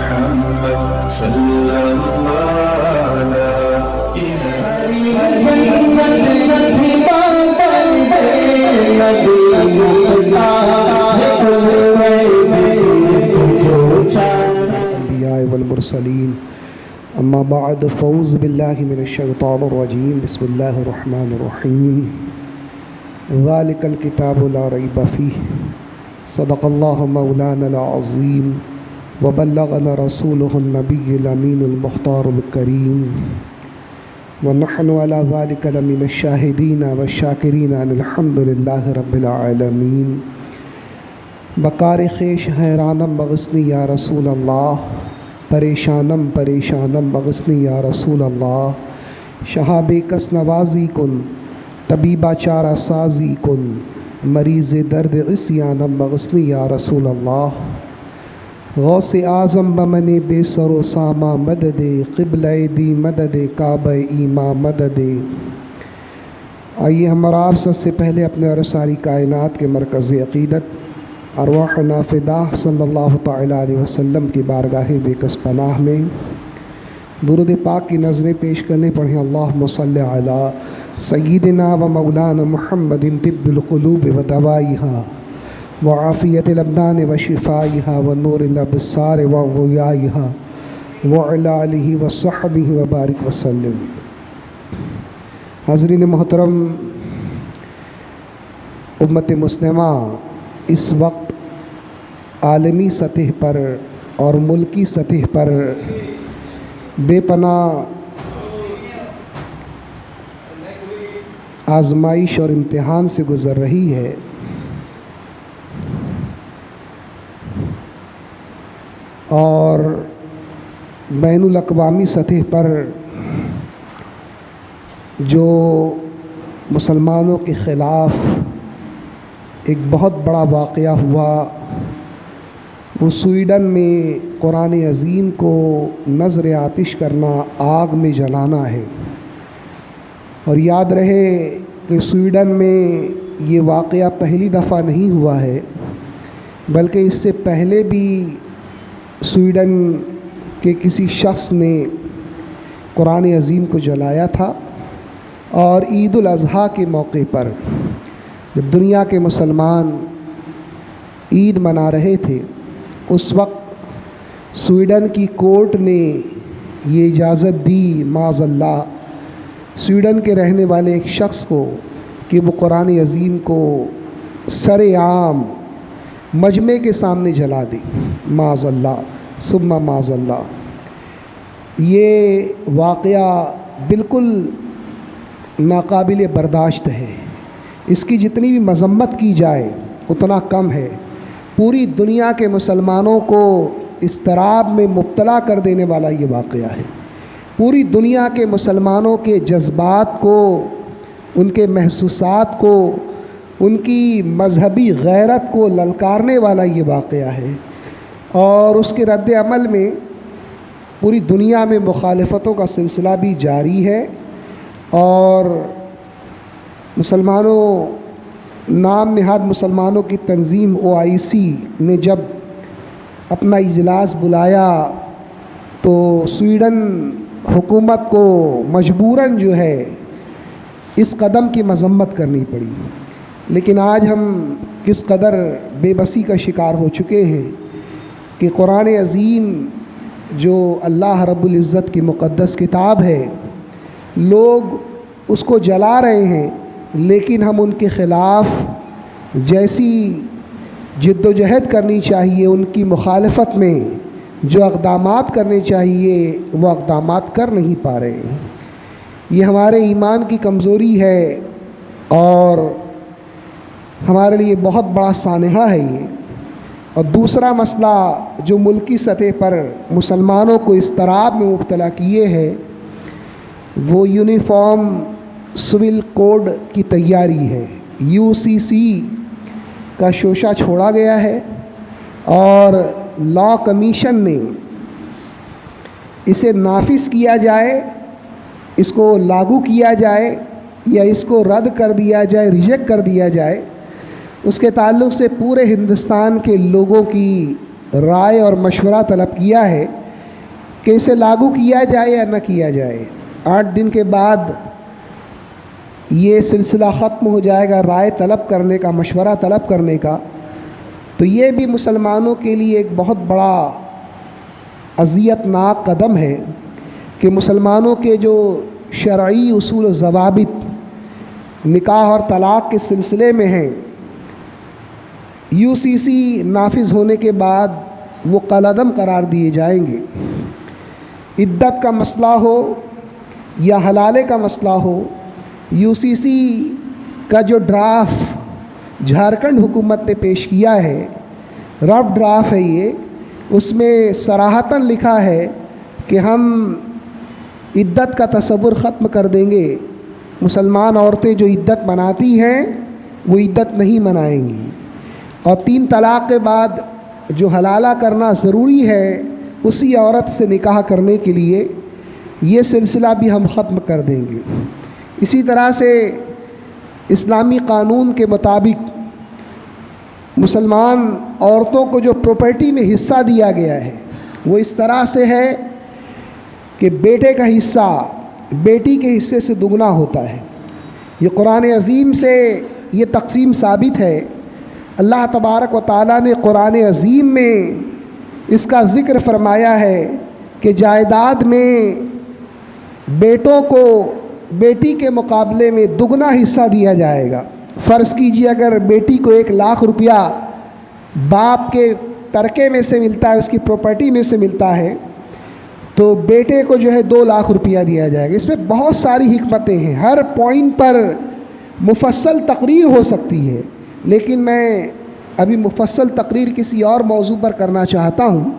محمد صلی اللہ لا الانبیاء والمرسلین اما بعد فاعوذ باللہ من الشیطان الرجیم بسم اللہ الرحمن الرحیم ذالک الکتاب لا ریب فیہ صدق اللہ مولانا العظیم وبلغنا رسولہ النبی الامین المختار الکریم ونحن علی ذالک لمن الشاہدین والشاکرین ان الحمد للہ رب العالمین بکار خیش حیرانم بغسنی یا رسول اللہ پریشانم پریشانم بغسنی یا رسول اللہ شہاب کس نوازی کن طبیبہ چارہ سازی کن مریض درد عصیانم بغسنی یا رسول اللہ غوث اعظم بمن بے سر و سامہ مدد قبلہ دی مدد کعبہ ایماں مدد۔ آئیے ہم عرصہ سے پہلے اپنے اور ساری کائنات کے مرکز عقیدت ارواح نافدہ صلی اللہ تعالیٰ علیہ وسلم کی بارگاہ بے کس پناہ میں درود پاک کی نظریں پیش کرنے پڑھیں اللہم صلی علی سیدنا و مولانا محمد طب القلوب و دوائیہا وعافیت الابدان و شفائیہا و نور الابصار و غیائیہا وعلی آلہ و صحبہ و بارک وسلم۔ حاضرین محترم، امت مسلمہ اس وقت عالمی سطح پر اور ملکی سطح پر بے پناہ آزمائش اور امتحان سے گزر رہی ہے۔ اور بین الاقوامی سطح پر جو مسلمانوں کے خلاف ایک بہت بڑا واقعہ ہوا، وہ سویڈن میں قرآن عظیم کو نذر آتش کرنا، آگ میں جلانا ہے۔ اور یاد رہے کہ سویڈن میں یہ واقعہ پہلی دفعہ نہیں ہوا ہے، بلکہ اس سے پہلے بھی سویڈن کے کسی شخص نے قرآن عظیم کو جلایا تھا۔ اور عید الاضحیٰ کے موقع پر جب دنیا کے مسلمان عید منا رہے تھے، اس وقت سویڈن کی کورٹ نے یہ اجازت دی معاذ اللہ سویڈن کے رہنے والے ایک شخص کو کہ وہ قرآن عظیم کو سر عام مجمع کے سامنے جلا دے، معاذ اللہ ثم معاذ اللہ۔ یہ واقعہ بالکل ناقابل برداشت ہے، اس کی جتنی بھی مذمت کی جائے اتنا کم ہے۔ پوری دنیا کے مسلمانوں کو اضطراب میں مبتلا کر دینے والا یہ واقعہ ہے۔ پوری دنیا کے مسلمانوں کے جذبات کو، ان کے محسوسات کو، ان کی مذہبی غیرت کو للکارنے والا یہ واقعہ ہے۔ اور اس کے رد عمل میں پوری دنیا میں مخالفتوں کا سلسلہ بھی جاری ہے۔ اور مسلمانوں، نام نہاد مسلمانوں کی تنظیم OIC نے جب اپنا اجلاس بلایا تو سویڈن حکومت کو مجبوراً جو ہے اس قدم کی مذمت کرنی پڑی۔ لیکن آج ہم کس قدر بے بسی کا شکار ہو چکے ہیں کہ قرآن عظیم جو اللہ رب العزت کی مقدس کتاب ہے، لوگ اس کو جلا رہے ہیں، لیکن ہم ان کے خلاف جیسی جد و جہد کرنی چاہیے، ان کی مخالفت میں جو اقدامات کرنے چاہیے وہ اقدامات کر نہیں پا رہے ہیں۔ یہ ہمارے ایمان کی کمزوری ہے اور ہمارے لیے بہت بڑا سانحہ ہے یہ۔ اور دوسرا مسئلہ جو ملکی سطح پر مسلمانوں کو اضطراب میں مبتلا کیے ہے، وہ یونیفارم سول کوڈ کی تیاری ہے۔ UCC کا شوشہ چھوڑا گیا ہے اور لا کمیشن نے اسے نافذ کیا جائے، اس کو لاگو کیا جائے یا اس کو رد کر دیا جائے، ریجیکٹ کر دیا جائے، اس کے تعلق سے پورے ہندوستان کے لوگوں کی رائے اور مشورہ طلب کیا ہے۔ کہ اسے لاگو کیا جائے یا نہ کیا جائے۔ 8 دن کے بعد یہ سلسلہ ختم ہو جائے گا رائے طلب کرنے کا، مشورہ طلب کرنے کا۔ تو یہ بھی مسلمانوں کے لیے ایک بہت بڑا اذیت ناک قدم ہے کہ مسلمانوں کے جو شرعی اصول و ضوابط نکاح اور طلاق کے سلسلے میں ہیں، UCC نافذ ہونے کے بعد وہ کالعدم قرار دیے جائیں گے۔ عدت کا مسئلہ ہو یا حلالے کا مسئلہ ہو، UCC کا جو ڈرافٹ جھارکھنڈ حکومت نے پیش کیا ہے، رف ڈرافٹ ہے یہ، اس میں صراحتاً لکھا ہے کہ ہم عدت کا تصور ختم کر دیں گے۔ مسلمان عورتیں جو عدت مناتی ہیں وہ عدت نہیں منائیں گی، اور 3 طلاق کے بعد جو حلالہ کرنا ضروری ہے اسی عورت سے نکاح کرنے کے لیے، یہ سلسلہ بھی ہم ختم کر دیں گے۔ اسی طرح سے اسلامی قانون کے مطابق مسلمان عورتوں کو جو پراپرٹی میں حصہ دیا گیا ہے وہ اس طرح سے ہے کہ بیٹے کا حصہ بیٹی کے حصے سے دگنا ہوتا ہے۔ یہ قرآن عظیم سے یہ تقسیم ثابت ہے۔ اللہ تبارک و تعالیٰ نے قرآن عظیم میں اس کا ذکر فرمایا ہے کہ جائیداد میں بیٹوں کو بیٹی کے مقابلے میں دگنا حصہ دیا جائے گا۔ فرض کیجیے اگر بیٹی کو 1 لاکھ روپیہ باپ کے ترکے میں سے ملتا ہے، اس کی پراپرٹی میں سے ملتا ہے، تو بیٹے کو جو ہے 2 لاکھ روپیہ دیا جائے گا۔ اس میں بہت ساری حکمتیں ہیں، ہر پوائنٹ پر مفصل تقریر ہو سکتی ہے، لیکن میں ابھی مفصل تقریر کسی اور موضوع پر کرنا چاہتا ہوں۔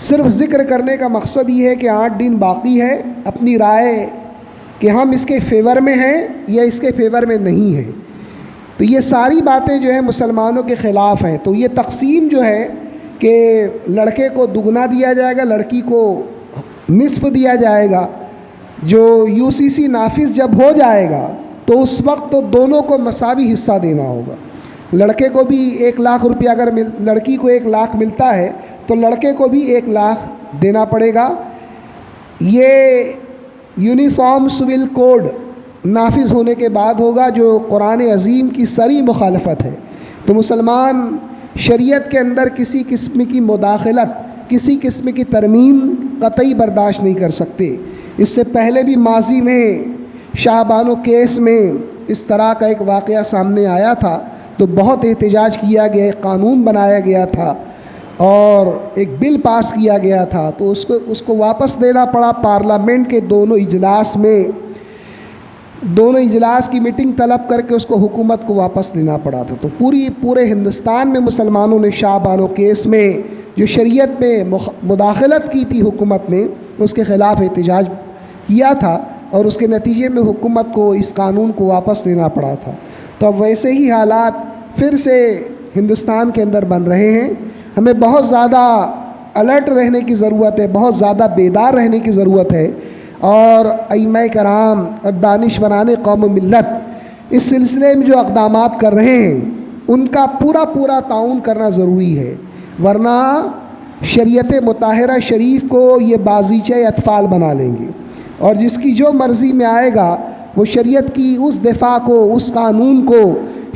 صرف ذکر کرنے کا مقصد یہ ہے کہ 8 دن باقی ہے، اپنی رائے کہ ہم اس کے فیور میں ہیں یا اس کے فیور میں نہیں ہیں۔ تو یہ ساری باتیں جو ہیں مسلمانوں کے خلاف ہیں۔ تو یہ تقسیم جو ہے کہ لڑکے کو دگنا دیا جائے گا، لڑکی کو نصف دیا جائے گا، جو UCC نافذ جب ہو جائے گا تو اس وقت تو دونوں کو مساوی حصہ دینا ہوگا۔ لڑکے کو بھی 1 لاکھ روپیہ اگر لڑکی کو 1 لاکھ ملتا ہے تو لڑکے کو بھی 1 لاکھ دینا پڑے گا۔ یہ یونیفارم سول کوڈ نافذ ہونے کے بعد ہوگا، جو قرآن عظیم کی صریح مخالفت ہے۔ تو مسلمان شریعت کے اندر کسی قسم کی مداخلت، کسی قسم کی ترمیم قطعی برداشت نہیں کر سکتے۔ اس سے پہلے بھی ماضی میں شاہ بانو کیس میں اس طرح کا ایک واقعہ سامنے آیا تھا، تو بہت احتجاج کیا گیا، ایک قانون بنایا گیا تھا اور ایک بل پاس کیا گیا تھا، تو اس کو واپس دینا پڑا۔ پارلیمنٹ کے دونوں اجلاس کی میٹنگ طلب کر کے اس کو حکومت کو واپس لینا پڑا تھا۔ تو پورے ہندوستان میں مسلمانوں نے شاہ بانو کیس میں جو شریعت میں مداخلت کی تھی حکومت نے، اس کے خلاف احتجاج کیا تھا، اور اس کے نتیجے میں حکومت کو اس قانون کو واپس لینا پڑا تھا۔ تو اب ویسے ہی حالات پھر سے ہندوستان کے اندر بن رہے ہیں۔ ہمیں بہت زیادہ الرٹ رہنے کی ضرورت ہے، بہت زیادہ بیدار رہنے کی ضرورت ہے، اور ائمہ کرام اور دانشوران قوم و ملت اس سلسلے میں جو اقدامات کر رہے ہیں ان کا پورا تعاون کرنا ضروری ہے، ورنہ شریعت مطہرہ شریف کو یہ بازیچہ اطفال بنا لیں گے، اور جس کی جو مرضی میں آئے گا وہ شریعت کی اس دفاع کو، اس قانون کو،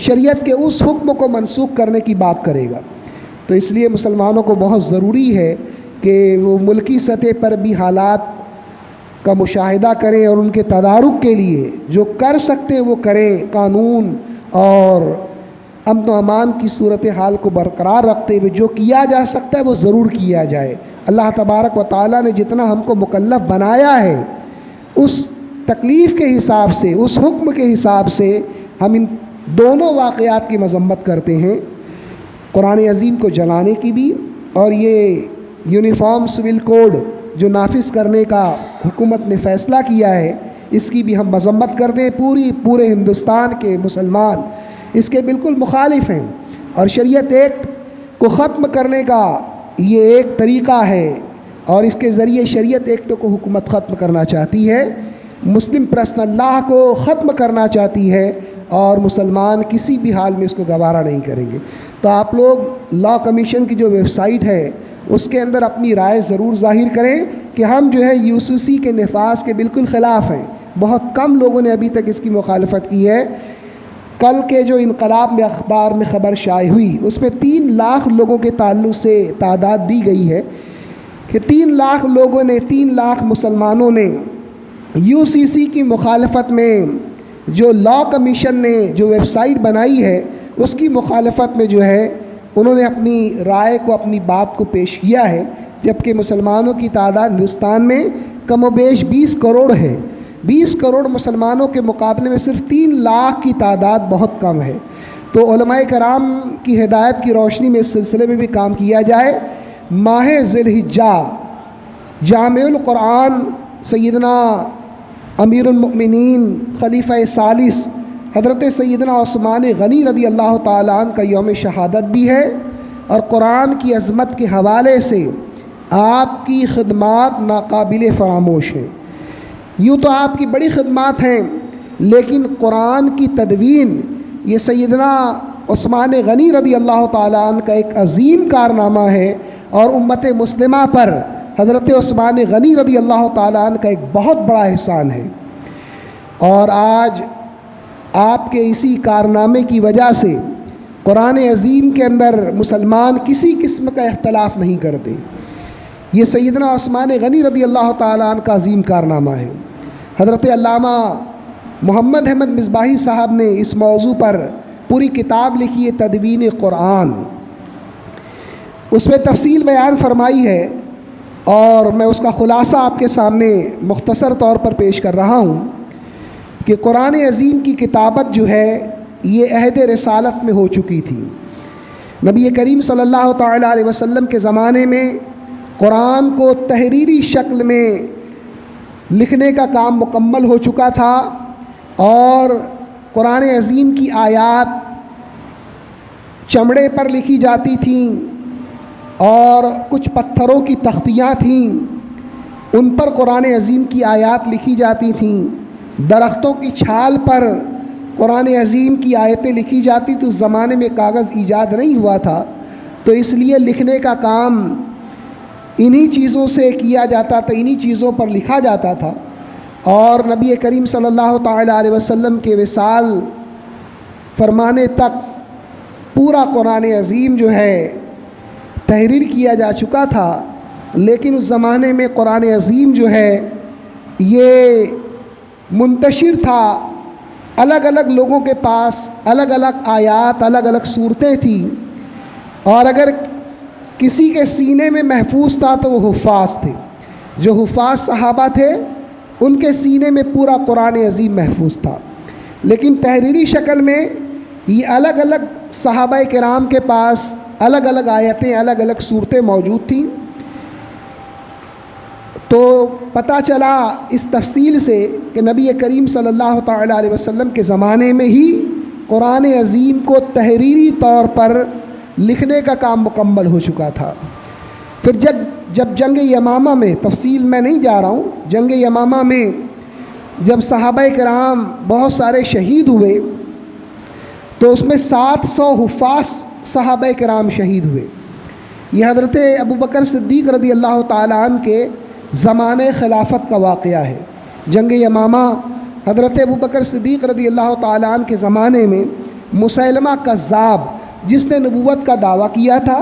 شریعت کے اس حکم کو منسوخ کرنے کی بات کرے گا۔ تو اس لیے مسلمانوں کو بہت ضروری ہے کہ وہ ملکی سطح پر بھی حالات کا مشاہدہ کریں اور ان کے تدارک کے لیے جو کر سکتے ہیں وہ کریں، قانون اور امن و امان کی صورتحال کو برقرار رکھتے ہوئے جو کیا جا سکتا ہے وہ ضرور کیا جائے۔ اللہ تبارک و تعالیٰ نے جتنا ہم کو مکلف بنایا ہے اس تکلیف کے حساب سے، اس حکم کے حساب سے ہم ان دونوں واقعات کی مذمت کرتے ہیں، قرآن عظیم کو جلانے کی بھی، اور یہ یونیفارم سول کوڈ جو نافذ کرنے کا حکومت نے فیصلہ کیا ہے اس کی بھی ہم مذمت کرتے ہیں۔ پورے ہندوستان کے مسلمان اس کے بالکل مخالف ہیں، اور شریعت ایکٹ کو ختم کرنے کا یہ ایک طریقہ ہے، اور اس کے ذریعے شریعت ایکٹ کو حکومت ختم کرنا چاہتی ہے، مسلم پرسنل لاء کو ختم کرنا چاہتی ہے، اور مسلمان کسی بھی حال میں اس کو گوارا نہیں کریں گے۔ تو آپ لوگ لا کمیشن کی جو ویب سائٹ ہے اس کے اندر اپنی رائے ضرور ظاہر کریں کہ ہم جو ہے UCC کے نفاذ کے بالکل خلاف ہیں۔ بہت کم لوگوں نے ابھی تک اس کی مخالفت کی ہے۔ کل کے جو انقلاب میں اخبار میں خبر شائع ہوئی اس میں 3 لاکھ لوگوں کے تعلق سے تعداد دی گئی ہے کہ 3 لاکھ لوگوں نے 3 لاکھ مسلمانوں نے UCC کی مخالفت میں جو لا کمیشن نے جو ویب سائٹ بنائی ہے اس کی مخالفت میں جو ہے انہوں نے اپنی رائے کو اپنی بات کو پیش کیا ہے، جبکہ مسلمانوں کی تعداد ہندوستان میں کم و بیش 20 کروڑ ہے۔ 20 کروڑ مسلمانوں کے مقابلے میں صرف 3 لاکھ کی تعداد بہت کم ہے۔ تو علماء کرام کی ہدایت کی روشنی میں اس سلسلے میں بھی کام کیا جائے۔ ماہ ذی الحجہ جامع القرآن سیدنا امیر المؤمنین خلیفہ ثالث حضرت سیدنا عثمان غنی رضی اللہ تعالیٰ عنہ کا یوم شہادت بھی ہے، اور قرآن کی عظمت کے حوالے سے آپ کی خدمات ناقابل فراموش ہیں۔ یوں تو آپ کی بڑی خدمات ہیں، لیکن قرآن کی تدوین یہ سیدنا عثمان غنی رضی اللہ تعالیٰ عنہ کا ایک عظیم کارنامہ ہے، اور امت مسلمہ پر حضرت عثمان غنی رضی اللہ تعالیٰ عنہ کا ایک بہت بڑا احسان ہے۔ اور آج آپ کے اسی کارنامے کی وجہ سے قرآن عظیم کے اندر مسلمان کسی قسم کا اختلاف نہیں کرتے۔ یہ سیدنا عثمان غنی رضی اللہ تعالیٰ عنہ کا عظیم کارنامہ ہے۔ حضرت علامہ محمد احمد مصباحی صاحب نے اس موضوع پر پوری کتاب لکھی ہے تدوین قرآن، اس میں تفصیل بیان فرمائی ہے، اور میں اس کا خلاصہ آپ کے سامنے مختصر طور پر پیش کر رہا ہوں کہ قرآن عظیم کی کتابت جو ہے یہ عہد رسالت میں ہو چکی تھی۔ نبی کریم صلی اللہ تعالیٰ علیہ وسلم کے زمانے میں قرآن کو تحریری شکل میں لکھنے کا کام مکمل ہو چکا تھا، اور قرآن عظیم کی آیات چمڑے پر لکھی جاتی تھیں، اور کچھ پتھروں کی تختیاں تھیں ان پر قرآن عظیم کی آیات لکھی جاتی تھیں، درختوں کی چھال پر قرآن عظیم کی آیتیں لکھی جاتی تھیں۔ اس زمانے میں کاغذ ایجاد نہیں ہوا تھا، تو اس لیے لکھنے کا کام انہی چیزوں سے کیا جاتا تھا، انہی چیزوں پر لکھا جاتا تھا۔ اور نبی کریم صلی اللہ تعالیٰ علیہ وسلم کے وصال فرمانے تک پورا قرآن عظیم جو ہے تحریر کیا جا چکا تھا، لیکن اس زمانے میں قرآن عظیم جو ہے یہ منتشر تھا، الگ الگ لوگوں کے پاس الگ الگ آیات الگ الگ صورتیں تھیں، اور اگر کسی کے سینے میں محفوظ تھا تو وہ حفاظ تھے۔ جو حفاظ صحابہ تھے ان کے سینے میں پورا قرآن عظیم محفوظ تھا، لیکن تحریری شکل میں یہ الگ الگ صحابہ کرام کے پاس الگ الگ آیتیں الگ الگ صورتیں موجود تھیں۔ تو پتہ چلا اس تفصیل سے کہ نبی کریم صلی اللہ تعالیٰ علیہ وسلم کے زمانے میں ہی قرآن عظیم کو تحریری طور پر لکھنے کا کام مکمل ہو چکا تھا۔ پھر جب جنگ یمامہ میں، تفصیل میں نہیں جا رہا ہوں، جنگ یمامہ میں جب صحابہ کرام بہت سارے شہید ہوئے تو اس میں 700 حفاظ صحابہ کرام شہید ہوئے۔ یہ حضرت ابوبکر صدیق رضی اللہ تعالیٰ عنہ کے زمانہ خلافت کا واقعہ ہے۔ جنگ یمامہ حضرت ابوبکر صدیق رضی اللہ تعالیٰ عنہ کے زمانے میں مسیلمہ کذاب، جس نے نبوت کا دعویٰ کیا تھا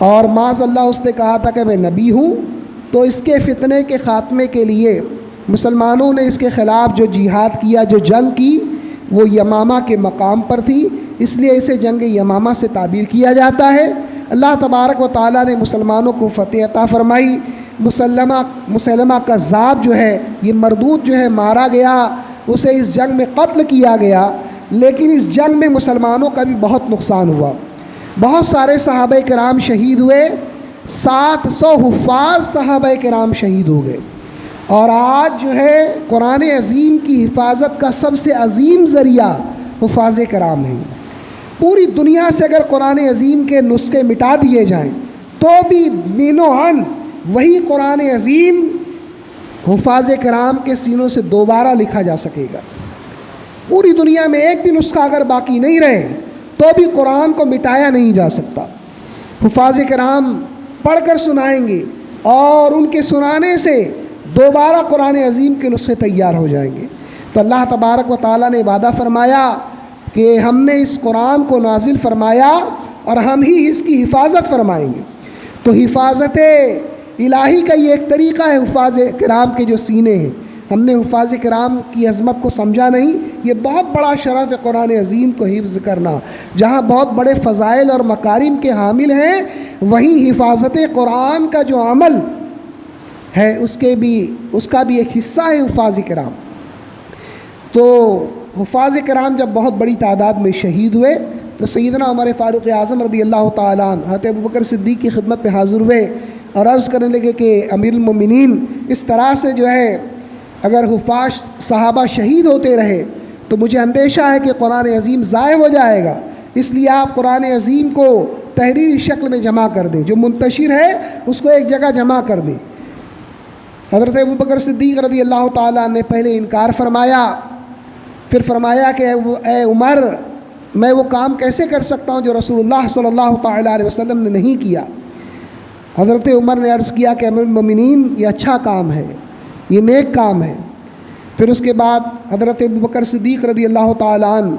اور معاذ اللہ اس نے کہا تھا کہ میں نبی ہوں، تو اس کے فتنے کے خاتمے کے لیے مسلمانوں نے اس کے خلاف جو جہاد کیا، جو جنگ کی، وہ یمامہ کے مقام پر تھی، اس لیے اسے جنگ یمامہ سے تعبیر کیا جاتا ہے۔ اللہ تبارک و تعالیٰ نے مسلمانوں کو فتح عطا فرمائی۔ مسیلمہ کذاب جو ہے یہ مردود جو ہے مارا گیا، اسے اس جنگ میں قتل کیا گیا، لیکن اس جنگ میں مسلمانوں کا بھی بہت نقصان ہوا، بہت سارے صحابہ کرام شہید ہوئے، 700 حفاظ صحابہ کرام شہید ہو گئے۔ اور آج جو ہے قرآن عظیم کی حفاظت کا سب سے عظیم ذریعہ حفاظ کرام ہیں۔ پوری دنیا سے اگر قرآن عظیم کے نسخے مٹا دیے جائیں تو بھی مینو ہن وہی قرآن عظیم حفاظ کرام کے سینوں سے دوبارہ لکھا جا سکے گا۔ پوری دنیا میں ایک بھی نسخہ اگر باقی نہیں رہے تو بھی قرآن کو مٹایا نہیں جا سکتا۔ حفاظ کرام پڑھ کر سنائیں گے اور ان کے سنانے سے دوبارہ قرآن عظیم کے نسخے تیار ہو جائیں گے۔ تو اللہ تبارک و تعالیٰ نے وعدہ فرمایا کہ ہم نے اس قرآن کو نازل فرمایا اور ہم ہی اس کی حفاظت فرمائیں گے۔ تو حفاظت الہی کا یہ ایک طریقہ ہے حفاظ کرام کے جو سینے ہیں۔ ہم نے حفاظ کرام کی عظمت کو سمجھا نہیں، یہ بہت بڑا شرف ہے قرآن عظیم کو حفظ کرنا۔ جہاں بہت بڑے فضائل اور مکارم کے حامل ہیں، وہیں حفاظت قرآن کا جو عمل ہے اس کا بھی ایک حصہ ہے حفاظ کرام۔ تو حفاظ کرام جب بہت بڑی تعداد میں شہید ہوئے تو سیدنا عمر فاروق اعظم رضی اللہ تعالیٰ عنہ حضرت ابوبکر صدیق کی خدمت میں حاضر ہوئے اور عرض کرنے لگے کہ امیر المومنین، اس طرح سے جو ہے اگر حفاظ صحابہ شہید ہوتے رہے تو مجھے اندیشہ ہے کہ قرآن عظیم ضائع ہو جائے گا، اس لیے آپ قرآن عظیم کو تحریری شکل میں جمع کر دیں، جو منتشر ہے اس کو ایک جگہ جمع کر دیں۔ حضرت ابوبکر صدیق رضی اللہ تعالیٰ نے پہلے انکار فرمایا، پھر فرمایا کہ اے عمر، میں وہ کام کیسے کر سکتا ہوں جو رسول اللہ صلی اللہ تعالیٰ علیہ وسلم نے نہیں کیا۔ حضرت عمر نے عرض کیا کہ امیر المومنین، یہ اچھا کام ہے، یہ نیک کام ہے۔ پھر اس کے بعد حضرت ابوبکر صدیق رضی اللہ تعالیٰ عنہ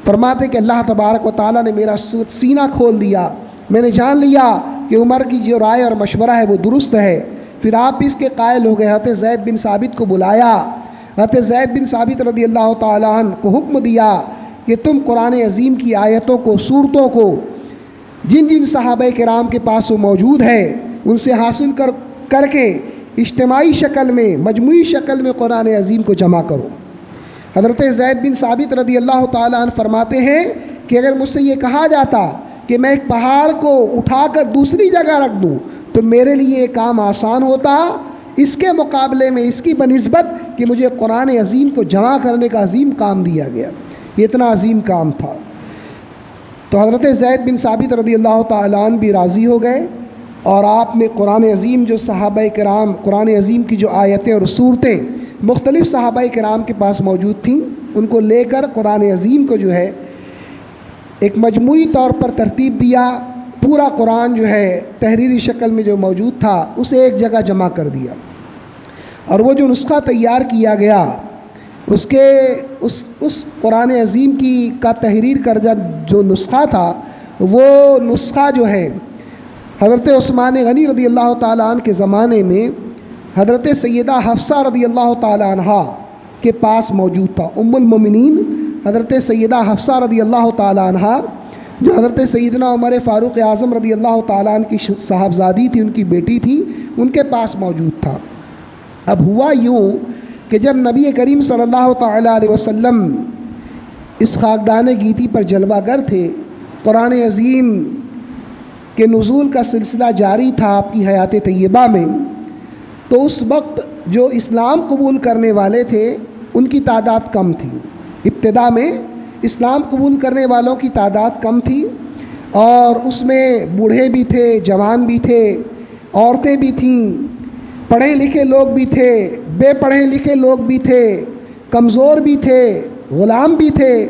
فرماتے کہ اللہ تبارک و تعالیٰ نے میرا سینہ کھول دیا، میں نے جان لیا کہ عمر کی جو رائے اور مشورہ ہے وہ درست ہے۔ پھر آپ بھی اس کے قائل ہو گئے۔ حضرت زید بن ثابت کو بلایا، حضرت زید بن ثابت رضی اللہ تعالیٰ عنہ کو حکم دیا کہ تم قرآن عظیم کی آیتوں کو، صورتوں کو جن جن صحابہ کرام کے پاس وہ موجود ہے ان سے حاصل کر کے اجتماعی شکل میں، مجموعی شکل میں قرآن عظیم کو جمع کرو۔ حضرت زید بن ثابت رضی اللہ تعالیٰ عنہ فرماتے ہیں کہ اگر مجھ سے یہ کہا جاتا کہ میں ایک پہاڑ کو اٹھا کر دوسری جگہ رکھ دوں تو میرے لیے یہ کام آسان ہوتا، اس کے مقابلے میں اس کی بنسبت کہ مجھے قرآن عظیم کو جمع کرنے کا عظیم کام دیا گیا، یہ اتنا عظیم کام تھا۔ تو حضرت زید بن ثابت رضی اللہ تعالیٰ عنہ بھی راضی ہو گئے اور آپ نے قرآن عظیم جو صحابہ کرام، قرآن عظیم کی جو آیتیں اور صورتیں مختلف صحابہ کرام کے پاس موجود تھیں ان کو لے کر قرآن عظیم کو جو ہے ایک مجموعی طور پر ترتیب دیا۔ پورا قرآن جو ہے تحریری شکل میں جو موجود تھا اسے ایک جگہ جمع کر دیا، اور وہ جو نسخہ تیار کیا گیا اس قرآن عظیم کا تحریر کردہ جو نسخہ تھا، وہ نسخہ جو ہے حضرت عثمان غنی رضی اللہ تعالیٰ عنہ کے زمانے میں حضرت سیدہ حفصہ رضی اللہ تعالیٰ عنہ کے پاس موجود تھا۔ ام المومنین حضرت سیدہ حفصہ رضی اللہ تعالیٰ عنہ جو حضرت سیدنا عمر فاروق اعظم رضی اللہ تعالیٰ عنہ کی صاحبزادی تھی، ان کی بیٹی تھی، ان کے پاس موجود تھا۔ اب ہوا یوں کہ جب نبی کریم صلی اللہ تعالیٰ علیہ وسلم اس خاکدان گیتی پر جلوہ گر تھے، قرآن عظیم کے نزول کا سلسلہ جاری تھا آپ کی حیات طیبہ میں، تو اس وقت جو اسلام قبول کرنے والے تھے ان کی تعداد کم تھی۔ ابتدا میں اسلام قبول کرنے والوں کی تعداد کم تھی، اور اس میں بوڑھے بھی تھے، جوان بھی تھے، عورتیں بھی تھیں، پڑھے لکھے لوگ بھی تھے، بے پڑھے لکھے لوگ بھی تھے، کمزور بھی تھے، غلام بھی تھے۔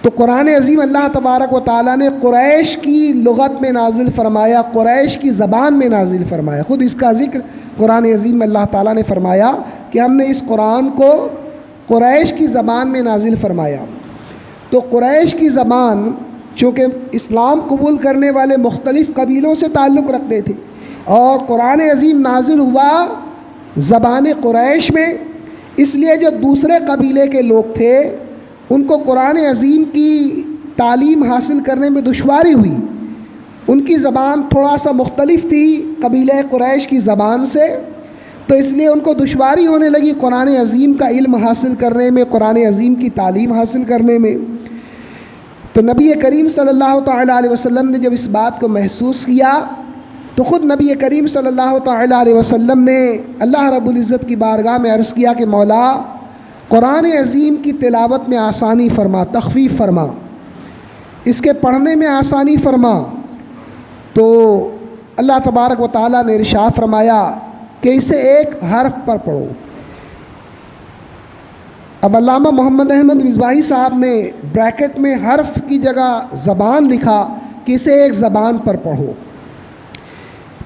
تو قرآن عظیم اللہ تبارک و تعالیٰ نے قریش کی لغت میں نازل فرمایا، قریش کی زبان میں نازل فرمایا۔ خود اس کا ذکر قرآن عظیم میں اللہ تعالیٰ نے فرمایا کہ ہم نے اس قرآن کو قریش کی زبان میں نازل فرمایا۔ تو قریش کی زبان چونکہ اسلام قبول کرنے والے مختلف قبیلوں سے تعلق رکھتے تھے، اور قرآن عظیم نازل ہوا زبان قریش میں، اس لیے جو دوسرے قبیلے کے لوگ تھے ان کو قرآن عظیم کی تعلیم حاصل کرنے میں دشواری ہوئی۔ ان کی زبان تھوڑا سا مختلف تھی قبیلہ قریش کی زبان سے، تو اس لیے ان کو دشواری ہونے لگی قرآن عظیم کا علم حاصل کرنے میں، قرآن عظیم کی تعلیم حاصل کرنے میں۔ تو نبی کریم صلی اللہ تعالیٰ علیہ وسلم نے جب اس بات کو محسوس کیا تو خود نبی کریم صلی اللہ تعالیٰ علیہ وسلم نے اللہ رب العزت کی بارگاہ میں عرض کیا کہ مولا، قرآن عظیم کی تلاوت میں آسانی فرما، تخفیف فرما، اس کے پڑھنے میں آسانی فرما۔ تو اللہ تبارک و تعالیٰ نے ارشاد فرمایا کہ اسے ایک حرف پر پڑھو، اب علامہ محمد احمد مصباحی صاحب نے بریکٹ میں حرف کی جگہ زبان لکھا کہ اسے ایک زبان پر پڑھو۔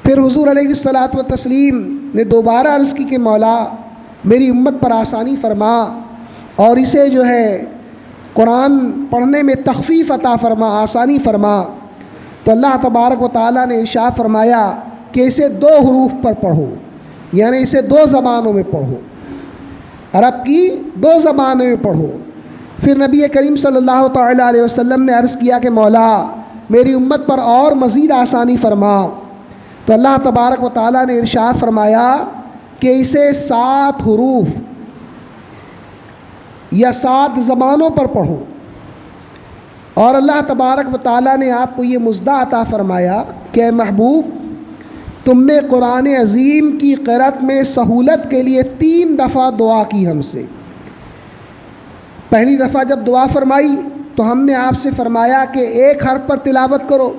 پھر حضور علیہ الصلاۃ والتسلیم نے دوبارہ عرض کی کہ مولا میری امت پر آسانی فرما اور اسے جو ہے قرآن پڑھنے میں تخفیف عطا فرما، آسانی فرما۔ تو اللہ تبارک و تعالیٰ نے ارشاد فرمایا کہ اسے 2 حروف پر پڑھو، یعنی اسے 2 زبانوں میں پڑھو، عرب کی 2 زبانوں میں پڑھو۔ پھر نبی کریم صلی اللہ تعالیٰ علیہ وسلم نے عرض کیا کہ مولا میری امت پر اور مزید آسانی فرما۔ تو اللہ تبارک و تعالیٰ نے ارشاد فرمایا کہ اسے 7 حروف یا 7 زبانوں پر پڑھو، اور اللہ تبارک و تعالیٰ نے آپ کو یہ مژدہ عطا فرمایا کہ اے محبوب تم نے قرآن عظیم کی قرأت میں سہولت کے لیے 3 دفعہ دعا کی ہم سے۔ پہلی دفعہ جب دعا فرمائی تو ہم نے آپ سے فرمایا کہ 1 حرف پر تلاوت کرو۔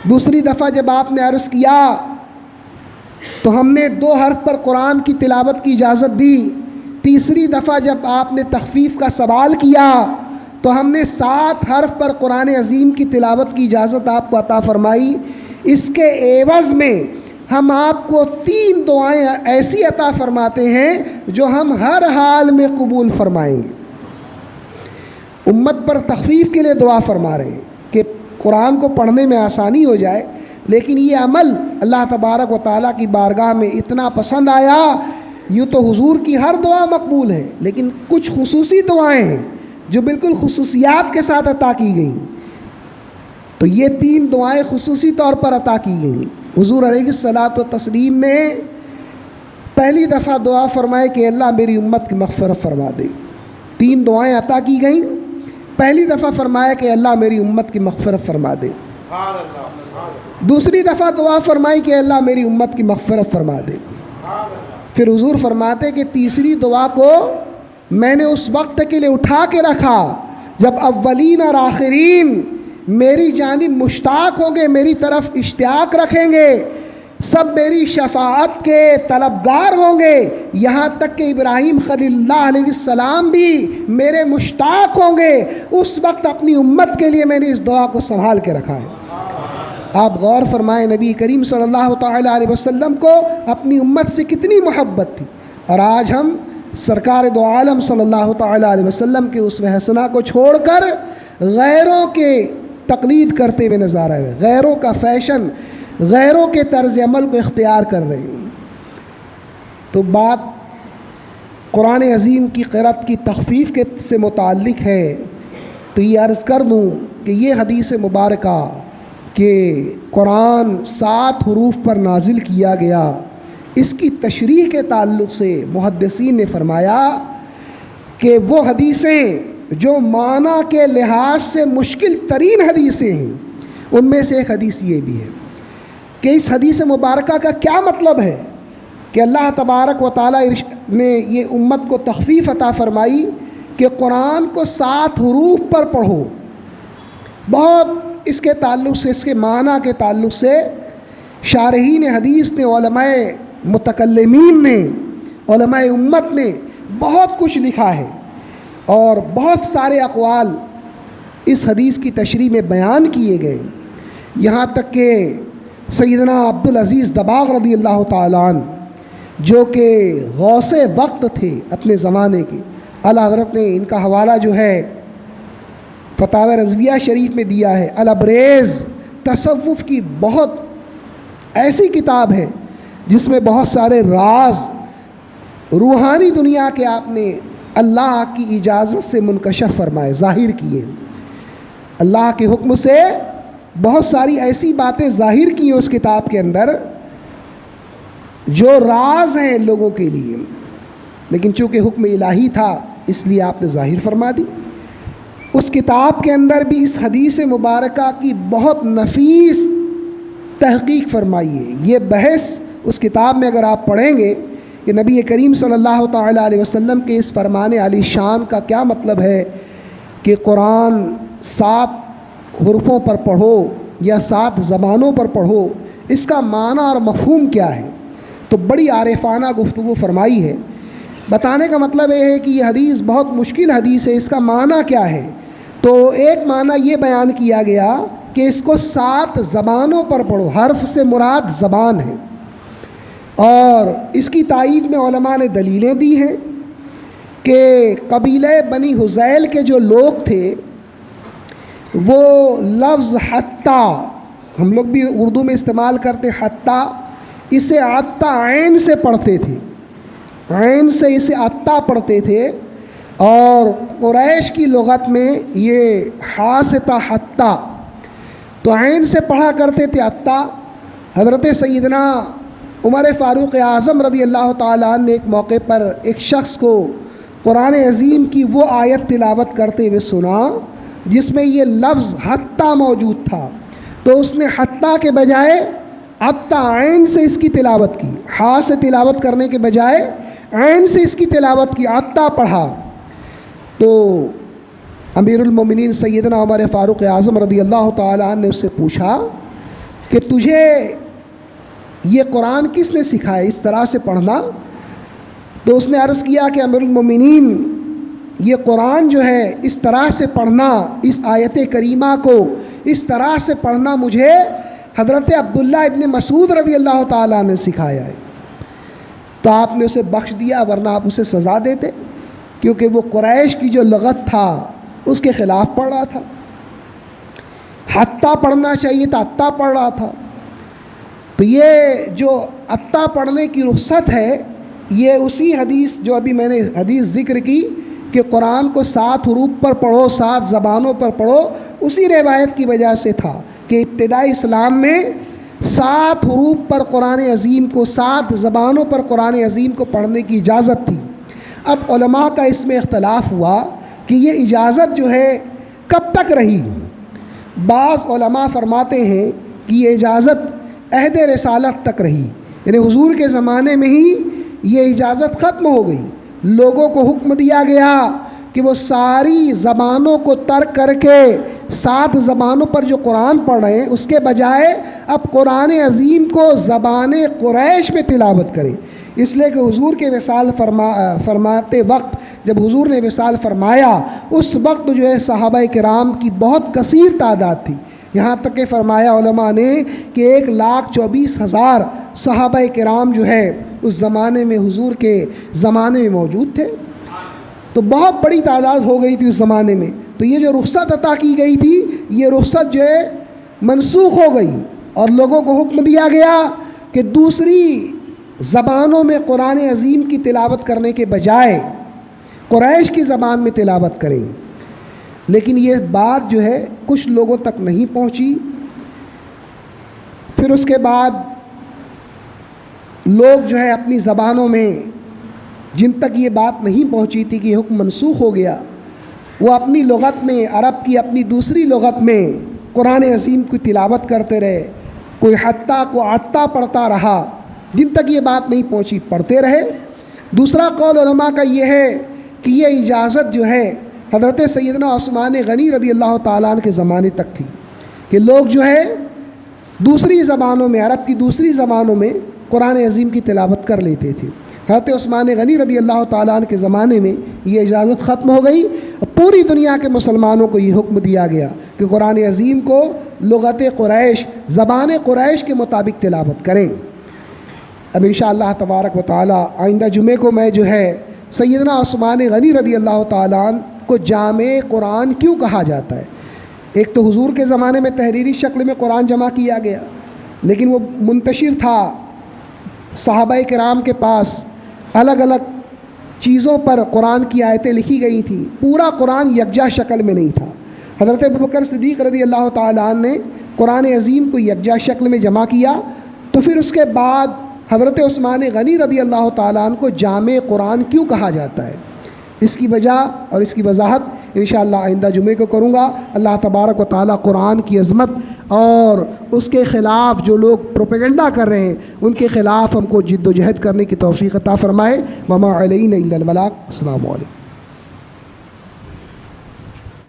دوسری دفعہ جب آپ نے عرض کیا تو ہم نے 2 حرف پر قرآن کی تلاوت کی اجازت دی۔ تیسری دفعہ جب آپ نے تخفیف کا سوال کیا تو ہم نے 7 حرف پر قرآن عظیم کی تلاوت کی اجازت آپ کو عطا فرمائی۔ اس کے عوض میں ہم آپ کو 3 دعائیں ایسی عطا فرماتے ہیں جو ہم ہر حال میں قبول فرمائیں گے۔ امت پر تخفیف کے لیے دعا فرما رہے ہیں کہ قرآن کو پڑھنے میں آسانی ہو جائے، لیکن یہ عمل اللہ تبارک و تعالیٰ کی بارگاہ میں اتنا پسند آیا۔ یوں تو حضور کی ہر دعا مقبول ہے، لیکن کچھ خصوصی دعائیں ہیں جو بالکل خصوصیات کے ساتھ عطا کی گئیں، تو یہ 3 دعائیں خصوصی طور پر عطا کی گئیں۔ حضور علیہ الصلاۃ والتسلیم نے پہلی دفعہ دعا فرمائے کہ اللہ میری امت کی مغفرت فرما دے۔ 3 دعائیں عطا کی گئیں۔ پہلی دفعہ فرمایا کہ اللہ میری امت کی مغفرت فرما دے۔ دوسری دفعہ دعا فرمائی کہ اللہ میری امت کی مغفرت فرما دے۔ پھر حضور فرماتے کہ تیسری دعا کو میں نے اس وقت کے لیے اٹھا کے رکھا جب اولین اور آخرین میری جانب مشتاق ہوں گے، میری طرف اشتیاق رکھیں گے، سب میری شفاعت کے طلبگار ہوں گے، یہاں تک کہ ابراہیم خلیل اللہ علیہ السلام بھی میرے مشتاق ہوں گے۔ اس وقت اپنی امت کے لیے میں نے اس دعا کو سنبھال کے رکھا ہے۔ آپ غور فرمائیں نبی کریم صلی اللہ تعالیٰ علیہ وسلم کو اپنی امت سے کتنی محبت تھی، اور آج ہم سرکار دو عالم صلی اللہ تعالیٰ علیہ وسلم کے اسوہ حسنہ کو چھوڑ کر غیروں کے تقلید کرتے ہوئے نظر آ رہے ہیں، غیروں کا فیشن، غیروں کے طرز عمل کو اختیار کر رہے ہیں۔ تو بات قرآن عظیم کی قرأت کی تخفیف کے سے متعلق ہے، تو یہ عرض کر دوں کہ یہ حدیث مبارکہ کہ قرآن 7 حروف پر نازل کیا گیا، اس کی تشریح کے تعلق سے محدثین نے فرمایا کہ وہ حدیثیں جو معنی کے لحاظ سے مشکل ترین حدیثیں ہیں، ان میں سے ایک حدیث یہ بھی ہے کہ اس حدیث مبارکہ کا کیا مطلب ہے کہ اللہ تبارک و تعالیٰ نے یہ امت کو تخفیف عطا فرمائی کہ قرآن کو 7 حروف پر پڑھو۔ بہت اس کے تعلق سے، اس کے معنی کے تعلق سے شارحین حدیث نے، علماء متکلمین نے، علماء امت نے بہت کچھ لکھا ہے، اور بہت سارے اقوال اس حدیث کی تشریح میں بیان کیے گئے، یہاں تک کہ سیدنا عبدالعزیز دباغ رضی اللہ تعالیٰ عنہ جو کہ غوث وقت تھے اپنے زمانے کے، اعلیٰ حضرت نے ان کا حوالہ جو ہے فتاوی رضویہ شریف میں دیا ہے۔ الابریز تصوف کی بہت ایسی کتاب ہے جس میں بہت سارے راز روحانی دنیا کے آپ نے اللہ کی اجازت سے منکشف فرمائے، ظاہر کیے، اللہ کے حکم سے بہت ساری ایسی باتیں ظاہر کی ہیں اس کتاب کے اندر جو راز ہیں لوگوں کے لیے، لیکن چونکہ حکم الہی تھا اس لیے آپ نے ظاہر فرما دی۔ اس کتاب کے اندر بھی اس حدیث مبارکہ کی بہت نفیس تحقیق فرمائی ہے۔ یہ بحث اس کتاب میں اگر آپ پڑھیں گے کہ نبی کریم صلی اللہ تعالیٰ علیہ وسلم کے اس فرمان علی شان کا کیا مطلب ہے کہ قرآن 7 حروفوں پر پڑھو یا 7 زبانوں پر پڑھو، اس کا معنی اور مفہوم کیا ہے، تو بڑی عارفانہ گفتگو فرمائی ہے۔ بتانے کا مطلب یہ ہے کہ یہ حدیث بہت مشکل حدیث ہے، اس کا معنی کیا ہے؟ تو ایک معنی یہ بیان کیا گیا کہ اس کو 7 زبانوں پر پڑھو، حرف سے مراد زبان ہے، اور اس کی تائید میں علماء نے دلیلیں دی ہیں کہ قبیلہ بنی حذیل کے جو لوگ تھے وہ لفظ حتیٰ، ہم لوگ بھی اردو میں استعمال کرتے حتیٰ، اسے عطا عین سے پڑھتے تھے، عین سے اسے عطا پڑھتے تھے، اور قریش کی لغت میں یہ ہا سے تھا حتیٰ، تو عین سے پڑھا کرتے تھے عطا۔ حضرت سیدنا عمر فاروق اعظم رضی اللہ تعالیٰ عنہ نے ایک موقع پر ایک شخص کو قرآن عظیم کی وہ آیت تلاوت کرتے ہوئے سنا جس میں یہ لفظ حتیٰ موجود تھا، تو اس نے حتیٰ کے بجائے عطا عین سے اس کی تلاوت کی، ہا سے تلاوت کرنے کے بجائے عین سے اس کی تلاوت کی، عطا پڑھا۔ تو امیر المومنین سیدنا عمر فاروق اعظم رضی اللہ تعالیٰ عنہ نے اس سے پوچھا کہ تجھے یہ قرآن کس نے سکھایا اس طرح سے پڑھنا؟ تو اس نے عرض کیا کہ امیر المومنین، یہ قرآن جو ہے اس طرح سے پڑھنا، اس آیت کریمہ کو اس طرح سے پڑھنا مجھے حضرت عبداللہ ابن مسعود رضی اللہ تعالیٰ نے سکھایا ہے۔ تو آپ نے اسے بخش دیا، ورنہ آپ اسے سزا دیتے، کیونکہ وہ قریش کی جو لغت تھا اس کے خلاف پڑھ رہا تھا، حتیٰ پڑھنا چاہیے تھا، عطا پڑھ رہا تھا۔ تو یہ جو عطا پڑھنے کی رخصت ہے، یہ اسی حدیث جو ابھی میں نے حدیث ذکر کی کہ قرآن کو 7 حروف پر پڑھو، 7 زبانوں پر پڑھو، اسی روایت کی وجہ سے تھا کہ ابتدائی اسلام میں 7 حروف پر قرآن عظیم کو، 7 زبانوں پر قرآن عظیم کو پڑھنے کی اجازت تھی۔ اب علماء کا اس میں اختلاف ہوا کہ یہ اجازت جو ہے کب تک رہی۔ بعض علماء فرماتے ہیں کہ یہ اجازت عہد رسالت تک رہی، یعنی حضور کے زمانے میں ہی یہ اجازت ختم ہو گئی، لوگوں کو حکم دیا گیا کہ وہ ساری زبانوں کو ترک کر کے 7 زبانوں پر جو قرآن پڑھ رہے ہیں اس کے بجائے اب قرآن عظیم کو زبان قریش میں تلاوت کریں۔ اس لیے کہ حضور کے وصال فرماتے وقت، جب حضور نے وصال فرمایا اس وقت جو ہے صحابہ کرام کی بہت کثیر تعداد تھی، یہاں تک کہ فرمایا علماء نے کہ 1,24,000 صحابہ کرام جو ہے اس زمانے میں حضور کے زمانے میں موجود تھے، تو بہت بڑی تعداد ہو گئی تھی اس زمانے میں۔ تو یہ جو رخصت عطا کی گئی تھی، یہ رخصت جو ہے منسوخ ہو گئی، اور لوگوں کو حکم دیا گیا کہ دوسری زبانوں میں قرآن عظیم کی تلاوت کرنے کے بجائے قریش کی زبان میں تلاوت کریں۔ لیکن یہ بات جو ہے کچھ لوگوں تک نہیں پہنچی۔ پھر اس کے بعد لوگ جو ہے اپنی زبانوں میں، جن تک یہ بات نہیں پہنچی تھی کہ یہ حکم منسوخ ہو گیا، وہ اپنی لغت میں، عرب کی اپنی دوسری لغت میں قرآن عظیم کی تلاوت کرتے رہے، کوئی حتیٰ کو عطا پڑھتا رہا، جن تک یہ بات نہیں پہنچی پڑھتے رہے۔ دوسرا قول علماء کا یہ ہے کہ یہ اجازت جو ہے حضرت سیدنا عثمان غنی رضی اللہ تعالیٰ عنہ کے زمانے تک تھی کہ لوگ جو ہے دوسری زبانوں میں، عرب کی دوسری زبانوں میں قرآن عظیم کی تلاوت کر لیتے تھے۔ حضرت عثمان غنی رضی اللہ تعالیٰ عنہ کے زمانے میں یہ اجازت ختم ہو گئی، پوری دنیا کے مسلمانوں کو یہ حکم دیا گیا کہ قرآن عظیم کو لغت قریش، زبان قریش کے مطابق تلاوت کریں۔ اب انشاءاللہ تبارک و تعالی آئندہ جمعے کو میں جو ہے سیدنا عثمان غنی رضی اللہ تعالیٰ عنہ کو جامع قرآن کیوں کہا جاتا ہے؟ ایک تو حضور کے زمانے میں تحریری شکل میں قرآن جمع کیا گیا، لیکن وہ منتشر تھا، صحابہ کرام کے پاس الگ الگ چیزوں پر قرآن کی آیتیں لکھی گئی تھیں، پورا قرآن یکجا شکل میں نہیں تھا۔ حضرت ابوبکر صدیق رضی اللہ تعالیٰ عنہ نے قرآن عظیم کو یکجا شکل میں جمع کیا، تو پھر اس کے بعد حضرت عثمان غنی رضی اللہ تعالیٰ عنہ کو جامع قرآن کیوں کہا جاتا ہے؟ اس کی وجہ اور اس کی وضاحت انشاءاللہ آئندہ جمعے کو کروں گا۔ اللہ تبارک و تعالیٰ قرآن کی عظمت اور اس کے خلاف جو لوگ پروپیگنڈا کر رہے ہیں ان کے خلاف ہم کو جد و جہد کرنے کی توفیق عطا فرمائے۔ وما علینا الا البلاغ۔ السلام علیکم۔